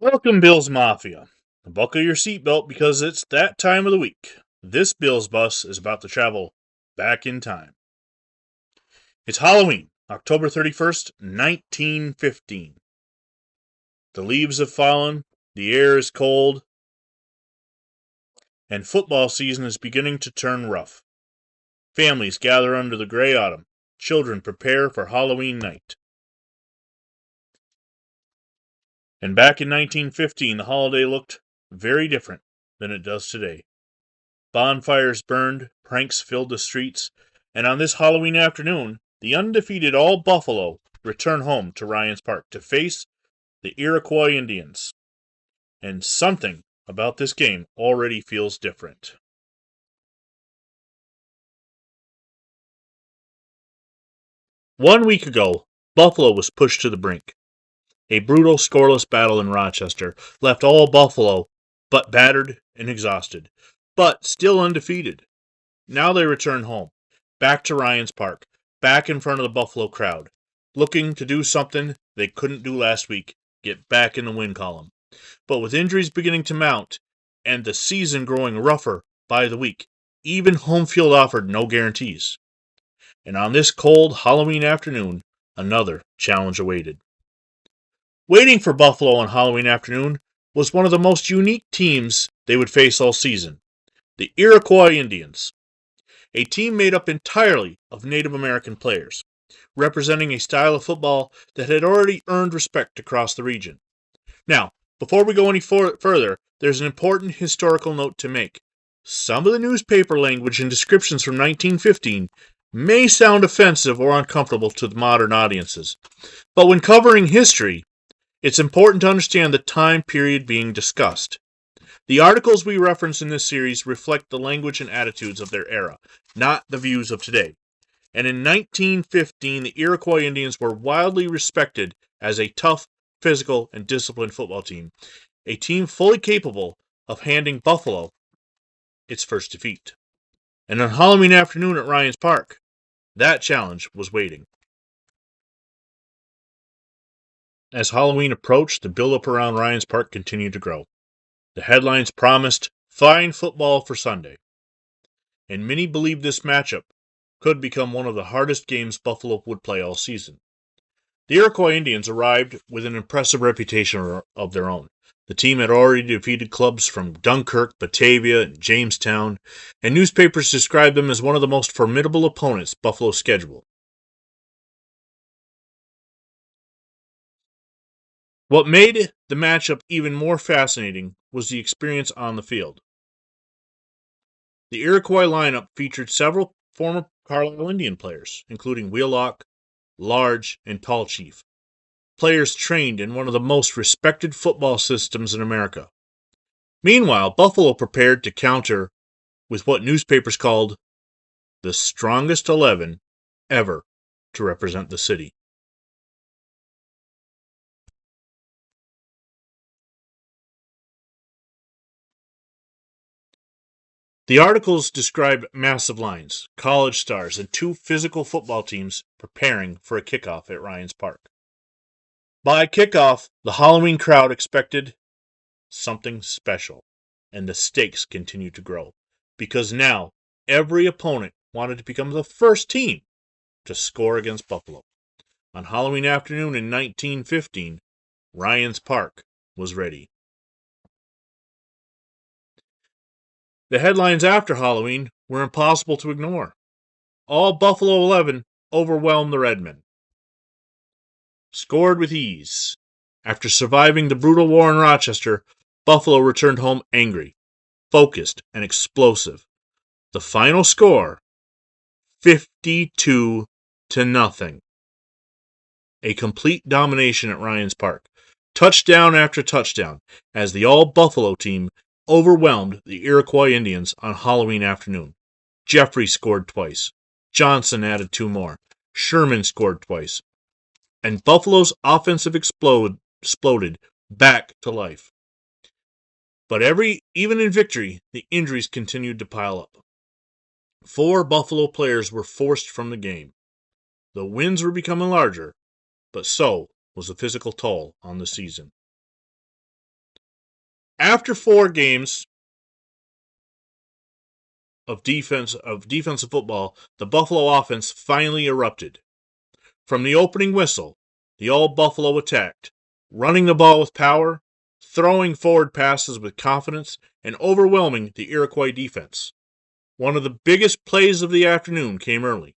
Welcome, Bills Mafia. Buckle your seatbelt because it's that time of the week. This Bills bus is about to travel back in time. It's Halloween, October 31st, 1915. The leaves have fallen, the air is cold, and football season is beginning to turn rough. Families gather under the gray autumn. Children prepare for Halloween night. And back in 1915, the holiday looked very different than it does today. Bonfires burned, pranks filled the streets, and on this Halloween afternoon, the undefeated All Buffalo return home to Ryan's Park to face the Iroquois Indians. And something about this game already feels different. One week ago, Buffalo was pushed to the brink. A brutal, scoreless battle in Rochester left all Buffalo but battered and exhausted, but still undefeated. Now they return home, back to Ryan's Park, back in front of the Buffalo crowd, looking to do something they couldn't do last week, get back in the win column. But with injuries beginning to mount and the season growing rougher by the week, even home field offered no guarantees. And on this cold Halloween afternoon, another challenge awaited. Waiting for Buffalo on Halloween afternoon was one of the most unique teams they would face all season, the Iroquois Indians, a team made up entirely of Native American players, representing a style of football that had already earned respect across the region. Now, before we go any further, there's an important historical note to make. Some of the newspaper language and descriptions from 1915 may sound offensive or uncomfortable to the modern audiences, but when covering history, it's important to understand the time period being discussed. The articles we reference in this series reflect the language and attitudes of their era, not the views of today. And in 1915, the Iroquois Indians were widely respected as a tough, physical, and disciplined football team, a team fully capable of handing Buffalo its first defeat. And on Halloween afternoon at Ryan's Park, that challenge was waiting. As Halloween approached, the buildup around Ryan's Park continued to grow. The headlines promised fine football for Sunday, and many believed this matchup could become one of the hardest games Buffalo would play all season. The Iroquois Indians arrived with an impressive reputation of their own. The team had already defeated clubs from Dunkirk, Batavia, and Jamestown, and newspapers described them as one of the most formidable opponents Buffalo scheduled. What made the matchup even more fascinating was the experience on the field. The Iroquois lineup featured several former Carlisle Indian players, including Wheelock, Large, and Tall Chief, players trained in one of the most respected football systems in America. Meanwhile, Buffalo prepared to counter with what newspapers called the strongest 11 ever to represent the city. The articles describe massive lines, college stars, and two physical football teams preparing for a kickoff at Ryan's Park. By kickoff, the Halloween crowd expected something special, and the stakes continued to grow, because now every opponent wanted to become the first team to score against Buffalo. On Halloween afternoon in 1915, Ryan's Park was ready. The headlines after Halloween were impossible to ignore. All Buffalo 11 overwhelmed the Redmen. Scored with ease. After surviving the brutal war in Rochester, Buffalo returned home angry, focused, and explosive. The final score, 52-0. A complete domination at Ryan's Park. Touchdown after touchdown, as the all-Buffalo team overwhelmed the Iroquois Indians on Halloween afternoon. Jeffrey scored twice. Johnson added two more. Sherman scored twice. And Buffalo's offensive exploded back to life. But even in victory, the injuries continued to pile up. 4 Buffalo players were forced from the game. The wins were becoming larger, but so was the physical toll on the season. After 4 games of defensive football, the Buffalo offense finally erupted. From the opening whistle, the All Buffalo attacked, running the ball with power, throwing forward passes with confidence, and overwhelming the Iroquois defense. One of the biggest plays of the afternoon came early,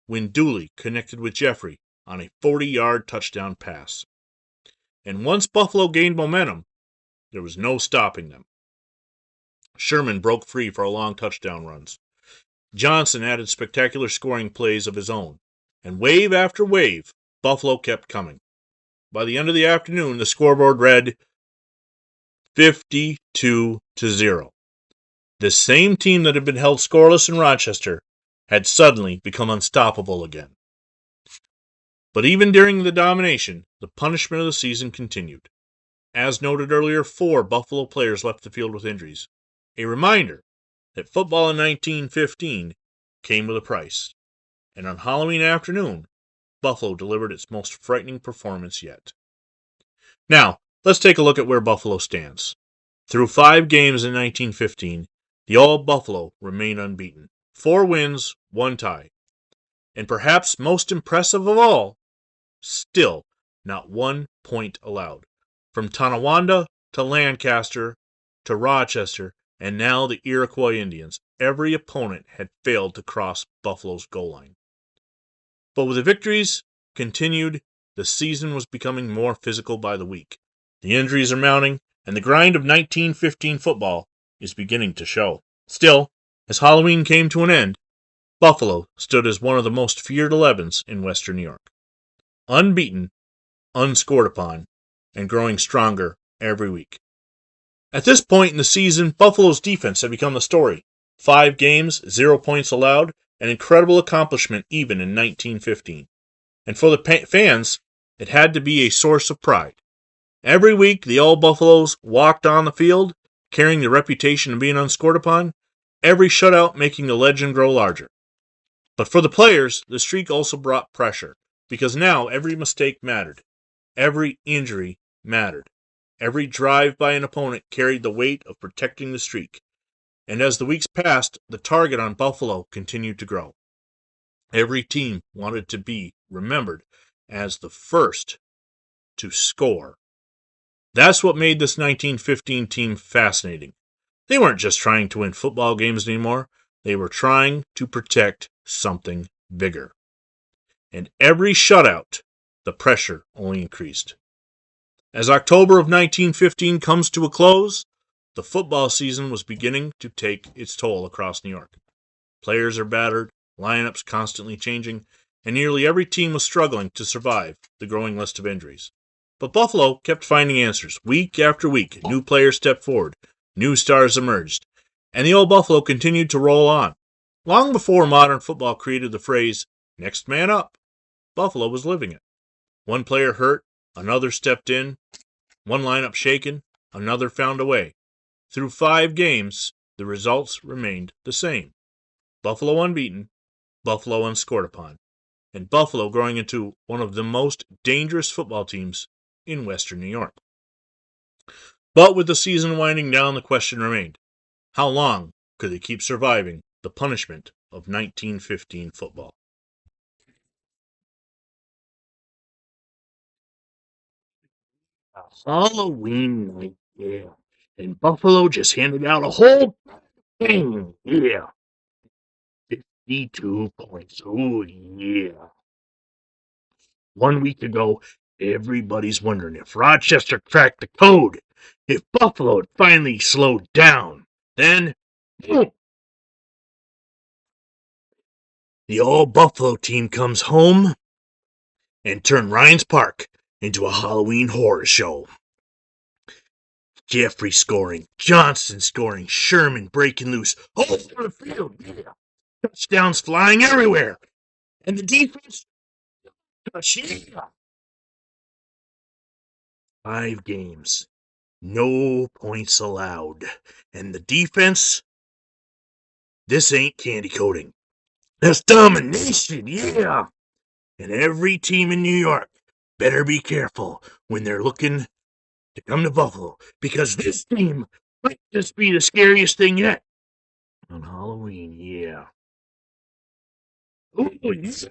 when Dooley connected with Jeffrey on a 40-yard touchdown pass. And once Buffalo gained momentum, there was no stopping them. Sherman broke free for long touchdown runs. Johnson added spectacular scoring plays of his own. And wave after wave, Buffalo kept coming. By the end of the afternoon, the scoreboard read 52-0. The same team that had been held scoreless in Rochester had suddenly become unstoppable again. But even during the domination, the punishment of the season continued. As noted earlier, 4 Buffalo players left the field with injuries. A reminder that football in 1915 came with a price. And on Halloween afternoon, Buffalo delivered its most frightening performance yet. Now, let's take a look at where Buffalo stands. Through 5 games in 1915, the All Buffalo remain unbeaten. 4 wins, 1 tie. And perhaps most impressive of all, still not 1 point allowed. From Tonawanda to Lancaster to Rochester, and now the Iroquois Indians, every opponent had failed to cross Buffalo's goal line. But with the victories continued, the season was becoming more physical by the week. The injuries are mounting, and the grind of 1915 football is beginning to show. Still, as Halloween came to an end, Buffalo stood as one of the most feared 11s in Western New York. Unbeaten, unscored upon, and growing stronger every week. At this point in the season, Buffalo's defense had become the story. 5 games, 0 points allowed, an incredible accomplishment even in 1915. And for the fans, it had to be a source of pride. Every week, the All Buffaloes walked on the field, carrying the reputation of being unscored upon, every shutout making the legend grow larger. But for the players, the streak also brought pressure, because now every mistake mattered. Every injury mattered. Every drive by an opponent carried the weight of protecting the streak. And as the weeks passed, the target on Buffalo continued to grow. Every team wanted to be remembered as the first to score. That's what made this 1915 team fascinating. They weren't just trying to win football games anymore. They were trying to protect something bigger. And every shutout, the pressure only increased. As October of 1915 comes to a close, the football season was beginning to take its toll across New York. Players are battered, lineups constantly changing, and nearly every team was struggling to survive the growing list of injuries. But Buffalo kept finding answers. Week after week, new players stepped forward, new stars emerged, and the Old Buffalo continued to roll on. Long before modern football created the phrase, next man up, Buffalo was living it. One player hurt, another stepped in, one lineup shaken, another found a way. Through 5 games, the results remained the same. Buffalo unbeaten, Buffalo unscored upon, and Buffalo growing into one of the most dangerous football teams in Western New York. But with the season winding down, the question remained, how long could they keep surviving the punishment of 1915 football? Halloween night, yeah. And Buffalo just handed out a whole thing, yeah. 52 points, oh yeah. 1 week ago, everybody's wondering if Rochester cracked the code, if Buffalo had finally slowed down. Then, boom, the all-Buffalo team comes home and turned Ryan's Park into a Halloween horror show. Jeffrey scoring, Johnson scoring, Sherman breaking loose, all over the field. Yeah. Touchdowns flying everywhere. And the defense, yeah. 5 games, no points allowed. And the defense, this ain't candy coating. That's domination, yeah. And every team in New York better be careful when they're looking to come to Buffalo because this team might just be the scariest thing yet. On Halloween, yeah. Ooh, yeah.